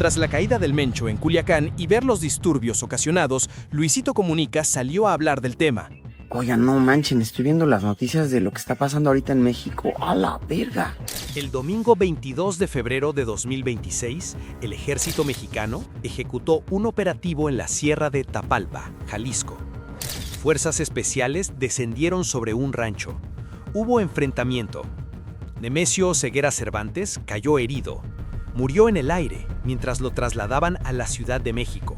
Tras la caída del Mencho en Culiacán y ver los disturbios ocasionados, Luisito Comunica salió a hablar del tema. Oigan, no manchen, estoy viendo las noticias de lo que está pasando ahorita en México. ¡A la verga! El domingo 22 de febrero de 2026, el ejército mexicano ejecutó un operativo en la Sierra de Tapalpa, Jalisco. Fuerzas especiales descendieron sobre un rancho. Hubo enfrentamiento. Nemesio Ceguera Cervantes cayó herido. Murió en el aire mientras lo trasladaban a la Ciudad de México.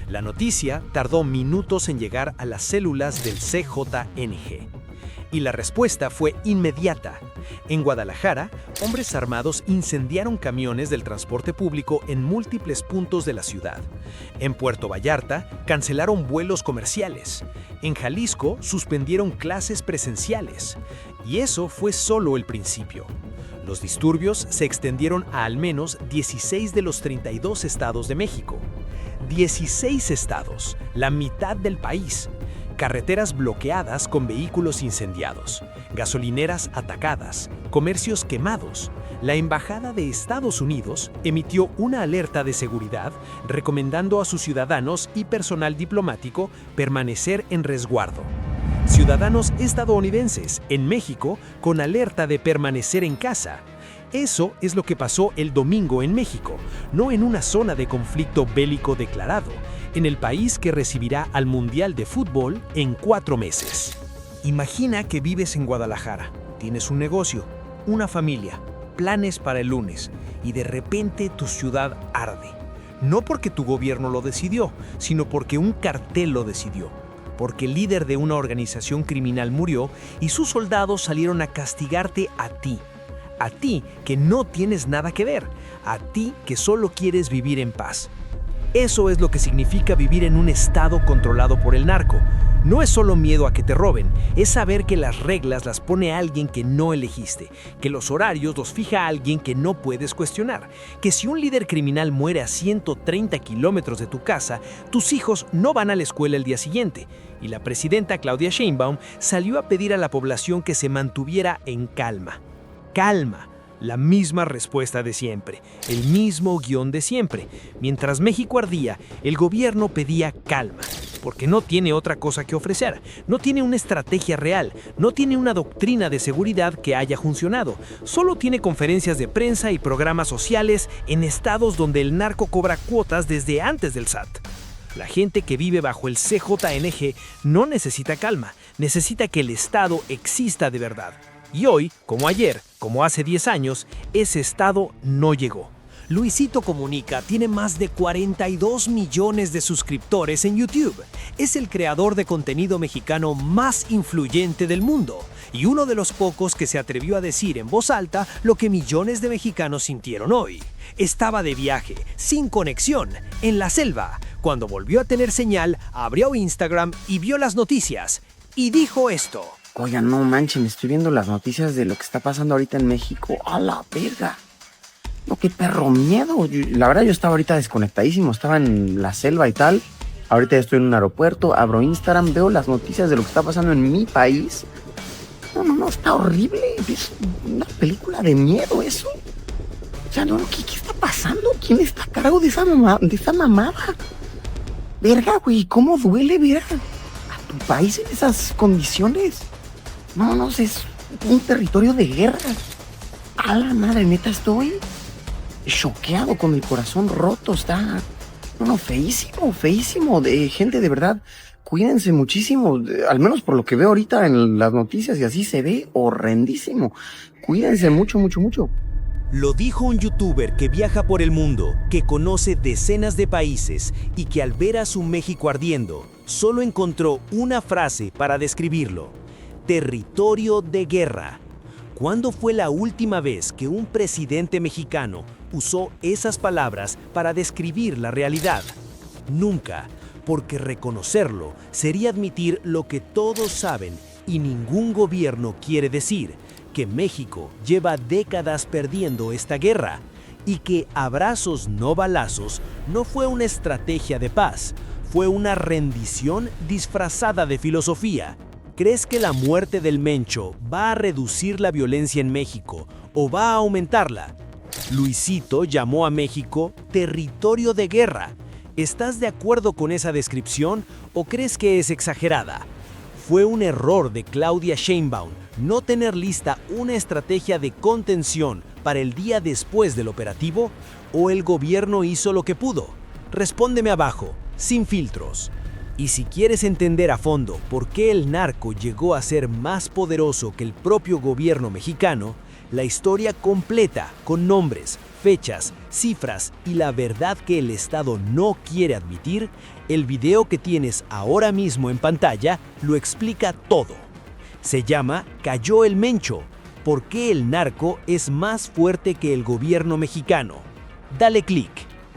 La noticia tardó minutos en llegar a las células del CJNG. Y la respuesta fue inmediata. En Guadalajara, hombres armados incendiaron camiones del transporte público en múltiples puntos de la ciudad. En Puerto Vallarta, cancelaron vuelos comerciales. En Jalisco, suspendieron clases presenciales. Y eso fue solo el principio. Los disturbios se extendieron a al menos 16 de los 32 estados de México. 16 estados, la mitad del país. Carreteras bloqueadas con vehículos incendiados, gasolineras atacadas, comercios quemados. La Embajada de Estados Unidos emitió una alerta de seguridad recomendando a sus ciudadanos y personal diplomático permanecer en resguardo. Ciudadanos estadounidenses en México con alerta de permanecer en casa. Eso es lo que pasó el domingo en México, no en una zona de conflicto bélico declarado, en el país que recibirá al Mundial de Fútbol en 4 meses. Imagina que vives en Guadalajara, tienes un negocio, una familia, planes para el lunes, y de repente tu ciudad arde. No porque tu gobierno lo decidió, sino porque un cartel lo decidió. Porque el líder de una organización criminal murió y sus soldados salieron a castigarte a ti. A ti que no tienes nada que ver, a ti que solo quieres vivir en paz. Eso es lo que significa vivir en un estado controlado por el narco. No es solo miedo a que te roben, es saber que las reglas las pone alguien que no elegiste, que los horarios los fija alguien que no puedes cuestionar, que si un líder criminal muere a 130 kilómetros de tu casa, tus hijos no van a la escuela el día siguiente. Y la presidenta Claudia Sheinbaum salió a pedir a la población que se mantuviera en calma. Calma, la misma respuesta de siempre, el mismo guión de siempre. Mientras México ardía, el gobierno pedía calma, porque no tiene otra cosa que ofrecer, no tiene una estrategia real, no tiene una doctrina de seguridad que haya funcionado, solo tiene conferencias de prensa y programas sociales en estados donde el narco cobra cuotas desde antes del SAT. La gente que vive bajo el CJNG no necesita calma, necesita que el Estado exista de verdad. Y hoy, como ayer, como hace 10 años, ese estado no llegó. Luisito Comunica tiene más de 42 millones de suscriptores en YouTube. Es el creador de contenido mexicano más influyente del mundo y uno de los pocos que se atrevió a decir en voz alta lo que millones de mexicanos sintieron hoy. Estaba de viaje, sin conexión, en la selva. Cuando volvió a tener señal, abrió Instagram y vio las noticias. Y dijo esto. Oigan, no manchen, estoy viendo las noticias de lo que está pasando ahorita en México. ¡A la verga! No, qué perro miedo. La verdad, yo estaba ahorita desconectadísimo, estaba en la selva y tal. Ahorita ya estoy en un aeropuerto, abro Instagram, veo las noticias de lo que está pasando en mi país. No, está horrible. Es una película de miedo eso. O sea, no, ¿qué está pasando? ¿Quién está a cargo de esa mamada? Verga, güey, ¿cómo duele ver a tu país en esas condiciones? No, es un territorio de guerra. A la madre, neta, estoy choqueado, con el corazón roto. Está, feísimo. De gente, de verdad, cuídense muchísimo. Al menos por lo que veo ahorita en las noticias y así se ve horrendísimo. Cuídense mucho. Lo dijo un youtuber que viaja por el mundo, que conoce decenas de países y que al ver a su México ardiendo, solo encontró una frase para describirlo: territorio de guerra. ¿Cuándo fue la última vez que un presidente mexicano usó esas palabras para describir la realidad? Nunca, porque reconocerlo sería admitir lo que todos saben y ningún gobierno quiere decir: que México lleva décadas perdiendo esta guerra y que abrazos no balazos no fue una estrategia de paz, fue una rendición disfrazada de filosofía. ¿Crees que la muerte del Mencho va a reducir la violencia en México o va a aumentarla? Luisito llamó a México territorio de guerra. ¿Estás de acuerdo con esa descripción o crees que es exagerada? ¿Fue un error de Claudia Sheinbaum no tener lista una estrategia de contención para el día después del operativo? ¿O el gobierno hizo lo que pudo? Respóndeme abajo, sin filtros. Y si quieres entender a fondo por qué el narco llegó a ser más poderoso que el propio gobierno mexicano, la historia completa, con nombres, fechas, cifras y la verdad que el Estado no quiere admitir, el video que tienes ahora mismo en pantalla lo explica todo. Se llama Cayó el Mencho. ¿Por qué el narco es más fuerte que el gobierno mexicano? Dale clic.